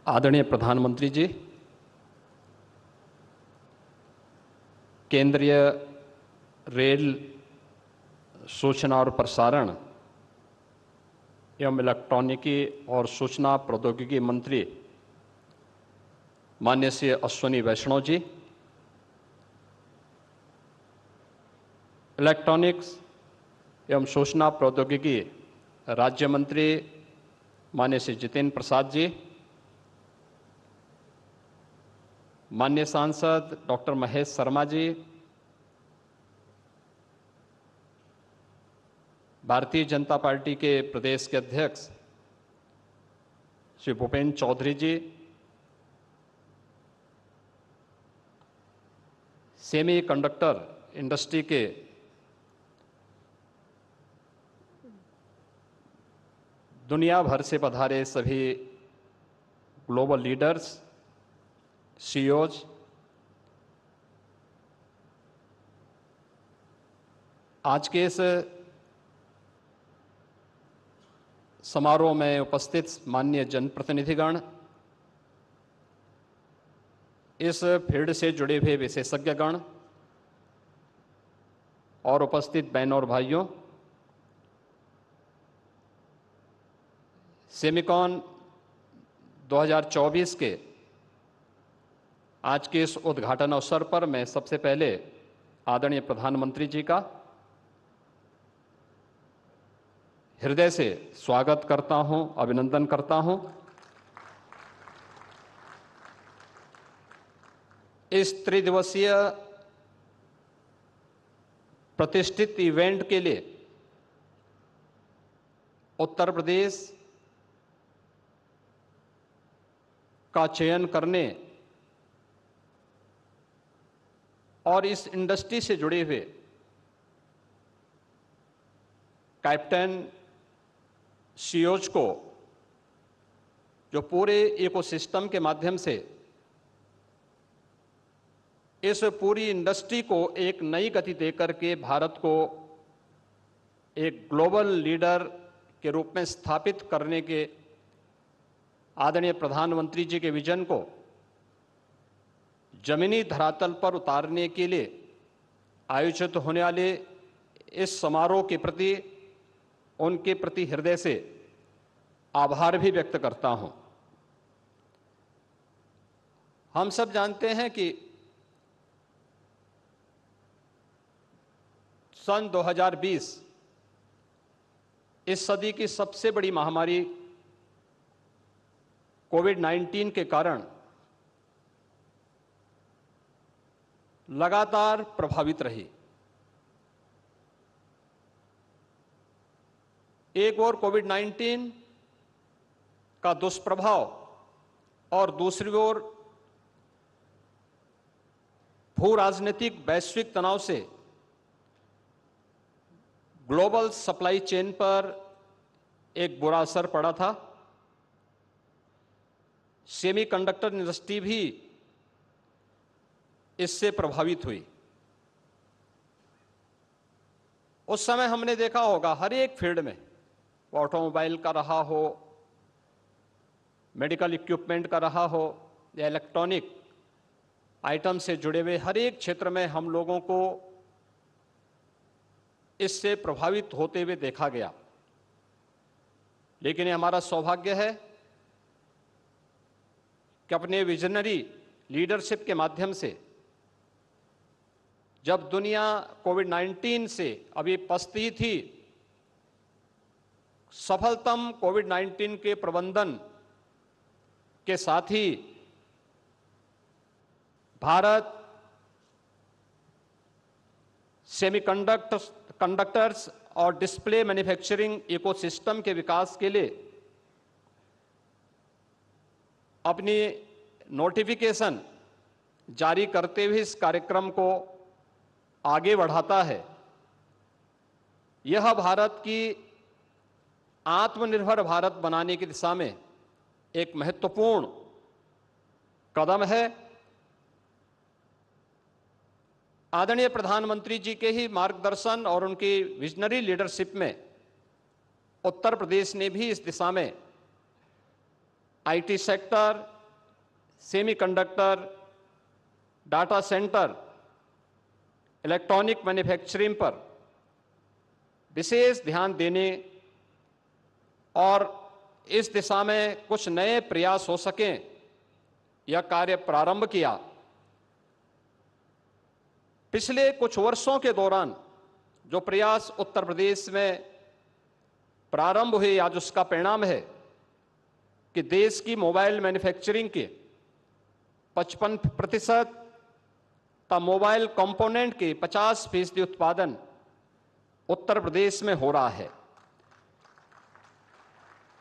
आदरणीय प्रधानमंत्री जी, केंद्रीय रेल, सूचना और प्रसारण एवं इलेक्ट्रॉनिकी और सूचना प्रौद्योगिकी मंत्री माननीय श्री अश्विनी वैष्णव जी, इलेक्ट्रॉनिक्स एवं सूचना प्रौद्योगिकी राज्य मंत्री माननीय श्री जितेंद्र प्रसाद जी, माननीय सांसद डॉक्टर महेश शर्मा जी, भारतीय जनता पार्टी के प्रदेश के अध्यक्ष श्री भूपेंद्र चौधरी जी, सेमी कंडक्टर इंडस्ट्री के दुनिया भर से पधारे सभी ग्लोबल लीडर्स, सीईओज, आज के इस समारोह में उपस्थित माननीय जनप्रतिनिधिगण, इस फील्ड से जुड़े हुए विशेषज्ञगण और उपस्थित बहनों और भाइयों, सेमिकॉन 2024 के आज के इस उद्घाटन अवसर पर मैं सबसे पहले आदरणीय प्रधानमंत्री जी का हृदय से स्वागत करता हूं, अभिनंदन करता हूं। इस त्रिदिवसीय प्रतिष्ठित इवेंट के लिए उत्तर प्रदेश का चयन करने और इस इंडस्ट्री से जुड़े हुए कैप्टन सीईओज को, जो पूरे इकोसिस्टम के माध्यम से इस पूरी इंडस्ट्री को एक नई गति देकर के भारत को एक ग्लोबल लीडर के रूप में स्थापित करने के आदरणीय प्रधानमंत्री जी के विजन को जमीनी धरातल पर उतारने के लिए आयोजित होने वाले इस समारोह के प्रति, उनके प्रति हृदय से आभार भी व्यक्त करता हूं। हम सब जानते हैं कि सन 2020 इस सदी की सबसे बड़ी महामारी कोविड-19 के कारण लगातार प्रभावित रही। एक ओर कोविड-19 का दुष्प्रभाव और दूसरी ओर भू राजनीतिक वैश्विक तनाव से ग्लोबल सप्लाई चेन पर एक बुरा असर पड़ा था। सेमीकंडक्टर इंडस्ट्री भी इससे प्रभावित हुई। उस समय हमने देखा होगा हर एक फील्ड में, ऑटोमोबाइल का रहा हो, मेडिकल इक्विपमेंट का रहा हो या इलेक्ट्रॉनिक आइटम से जुड़े हुए हर एक क्षेत्र में हम लोगों को इससे प्रभावित होते हुए देखा गया। लेकिन ये हमारा सौभाग्य है कि अपने विजनरी लीडरशिप के माध्यम से जब दुनिया कोविड-19 से अभी पछती थी, सफलतम कोविड-19 के प्रबंधन के साथ ही भारत सेमीकंडक्टर्स और डिस्प्ले मैन्युफैक्चरिंग इकोसिस्टम के विकास के लिए अपनी नोटिफिकेशन जारी करते हुए इस कार्यक्रम को आगे बढ़ाता है। यह भारत की आत्मनिर्भर भारत बनाने की दिशा में एक महत्वपूर्ण कदम है। आदरणीय प्रधानमंत्री जी के ही मार्गदर्शन और उनकी विजनरी लीडरशिप में उत्तर प्रदेश ने भी इस दिशा में IT sector, semiconductor, data centre, electronic manufacturing पर विशेष ध्यान देने और इस दिशा में कुछ नए प्रयास हो सकें, यह कार्य प्रारंभ किया। पिछले कुछ वर्षों के दौरान जो प्रयास उत्तर प्रदेश में प्रारंभ हुए, आज उसका परिणाम है कि देश की मोबाइल मैन्युफैक्चरिंग के 55% तथा मोबाइल कंपोनेंट के 50% उत्पादन उत्तर प्रदेश में हो रहा है।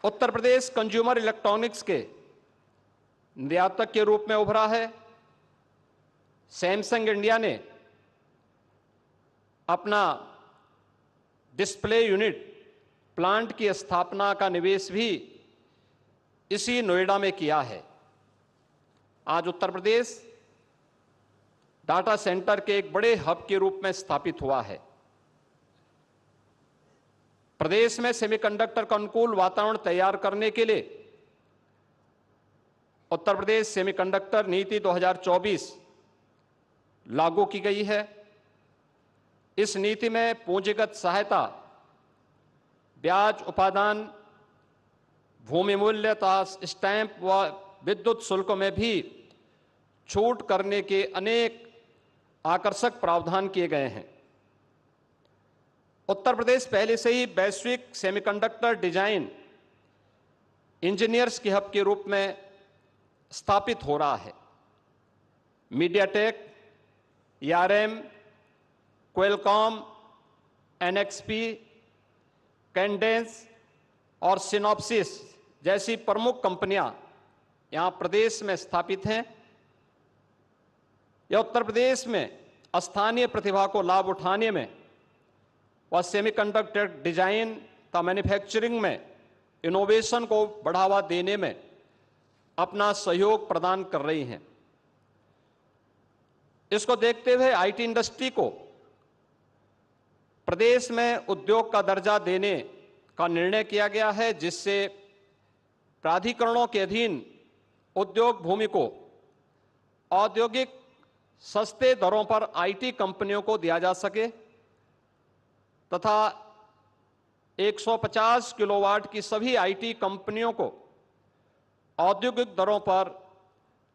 उत्तर प्रदेश कंज्यूमर इलेक्ट्रॉनिक्स के निर्यातक के रूप में उभरा है। सैमसंग इंडिया ने अपना डिस्प्ले यूनिट प्लांट की स्थापना का निवेश भी इसी नोएडा में किया है। आज उत्तर प्रदेश डाटा सेंटर के एक बड़े हब के रूप में स्थापित हुआ है। प्रदेश में सेमीकंडक्टर का अनुकूल वातावरण तैयार करने के लिए उत्तर प्रदेश सेमीकंडक्टर नीति 2024 लागू की गई है। इस नीति में पूंजीगत सहायता, ब्याज उपादान, भूमि मूल्य तथा स्टैंप व विद्युत शुल्कों में भी छूट करने के अनेक आकर्षक प्रावधान किए गए हैं। उत्तर प्रदेश पहले से ही वैश्विक सेमीकंडक्टर डिजाइन इंजीनियर्स के हब के रूप में स्थापित हो रहा है। MediaTek, ARM, Qualcomm, NXP, Cadence और सिनॉप्सिस जैसी प्रमुख कंपनियां यहां प्रदेश में स्थापित हैं। यह उत्तर प्रदेश में स्थानीय प्रतिभा को लाभ उठाने में व सेमीकंडक्टर डिजाइन का मैन्युफैक्चरिंग में इनोवेशन को बढ़ावा देने में अपना सहयोग प्रदान कर रही हैं। इसको देखते हुए IT इंडस्ट्री को प्रदेश में उद्योग का दर्जा देने का निर्णय किया गया है, जिससे प्राधिकरणों के अधीन उद्योग भूमि को औद्योगिक सस्ते दरों पर IT कंपनियों को दिया जा सके तथा 150 किलोवाट की सभी IT कंपनियों को औद्योगिक दरों पर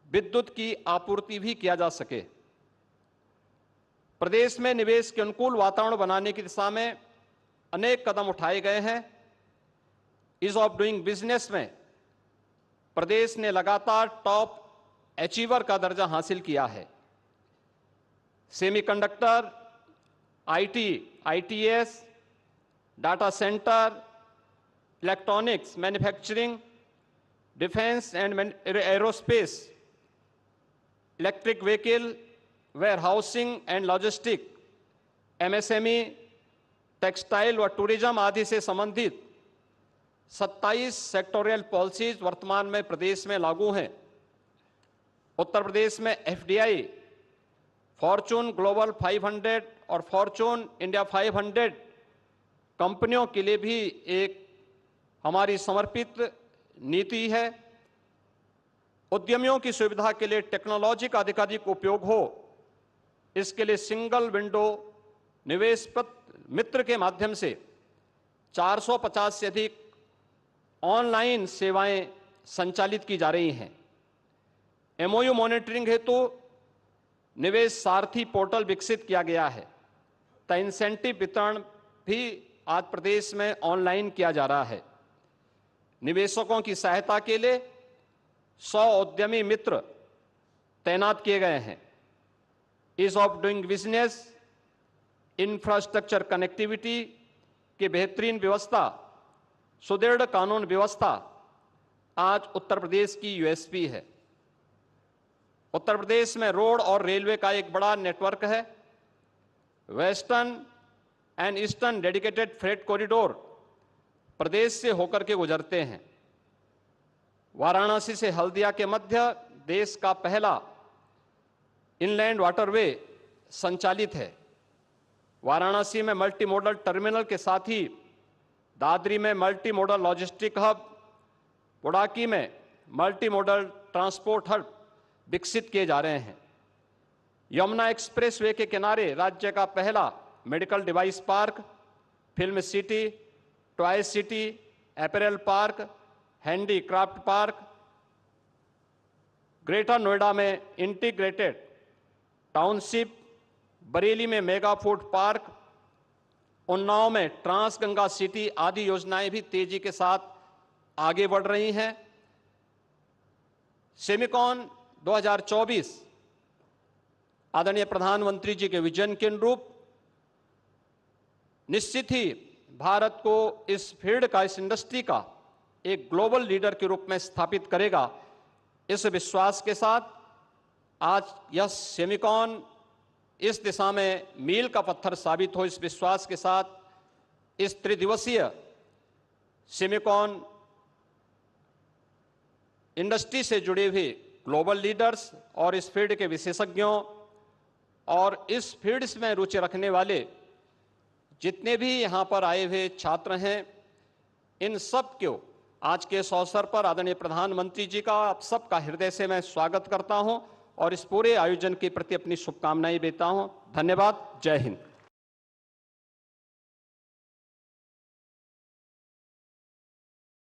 विद्युत की आपूर्ति भी किया जा सके। प्रदेश में निवेश के अनुकूल वातावरण बनाने की दिशा में अनेक कदम उठाए गए हैं। ईज ऑफ डूइंग बिजनेस में प्रदेश ने लगातार टॉप अचीवर का दर्जा हासिल किया है। Semiconductor, IT, ITS, data centre, electronics manufacturing, defence and aerospace, electric vehicle, warehousing and logistic, MSME, textile व टूरिज्म आदि से संबंधित 27 सेक्टोरियल पॉलिसीज वर्तमान में प्रदेश में लागू हैं। उत्तर प्रदेश में FDI, फॉर्चून ग्लोबल 500 और फॉर्चून इंडिया 500 कंपनियों के लिए भी एक हमारी समर्पित नीति है। उद्यमियों की सुविधा के लिए टेक्नोलॉजी का अधिकाधिक उपयोग हो, इसके लिए सिंगल विंडो निवेश मित्र के माध्यम से 450 से अधिक ऑनलाइन सेवाएं संचालित की जा रही हैं। MOU मॉनिटरिंग हेतु निवेश सारथी पोर्टल विकसित किया गया है। तो इंसेंटिव वितरण भी आज प्रदेश में ऑनलाइन किया जा रहा है। निवेशकों की सहायता के लिए 100 उद्यमी मित्र तैनात किए गए हैं। Ease of doing business, infrastructure connectivity की बेहतरीन व्यवस्था, सुदृढ़ कानून व्यवस्था आज उत्तर प्रदेश की USP है। उत्तर प्रदेश में रोड और रेलवे का एक बड़ा नेटवर्क है। Western and eastern dedicated freight corridor प्रदेश से होकर के गुजरते हैं। वाराणसी से हल्दिया के मध्य देश का पहला इनलैंड वाटरवे संचालित है। वाराणसी में मल्टी मॉडल टर्मिनल के साथ ही दादरी में मल्टी मॉडल लॉजिस्टिक हब, बुडाकी में मल्टी मॉडल ट्रांसपोर्ट हब विकसित किए जा रहे हैं। यमुना एक्सप्रेसवे के किनारे राज्य का पहला medical device park, film city, toy city, apparel park, handicraft park, greater Noida में इंटीग्रेटेड टाउनशिप, बरेली में मेगा फूड पार्क, उन्नाव में ट्रांस गंगा सिटी आदि योजनाएं भी तेजी के साथ आगे बढ़ रही हैं। सेमिकॉन 2024 आदरणीय प्रधानमंत्री जी के विजन के अनुरूप निश्चित ही भारत को इस फील्ड का, इस इंडस्ट्री का एक ग्लोबल लीडर के रूप में स्थापित करेगा। इस विश्वास के साथ आज यह सेमिकॉन इस दिशा में मील का पत्थर साबित हो, इस विश्वास के साथ इस त्रिदिवसीय सेमिकॉन इंडस्ट्री से जुड़े हुए ग्लोबल लीडर्स और इस फील्ड के विशेषज्ञों और इस फील्ड में रुचि रखने वाले जितने भी यहाँ पर आए हुए छात्र हैं, इन सब को आज के इस अवसर पर आदरणीय प्रधानमंत्री जी का आप सबका हृदय से मैं स्वागत करता हूं और इस पूरे आयोजन के प्रति अपनी शुभकामनाएं देता हूं। धन्यवाद। जय हिंद।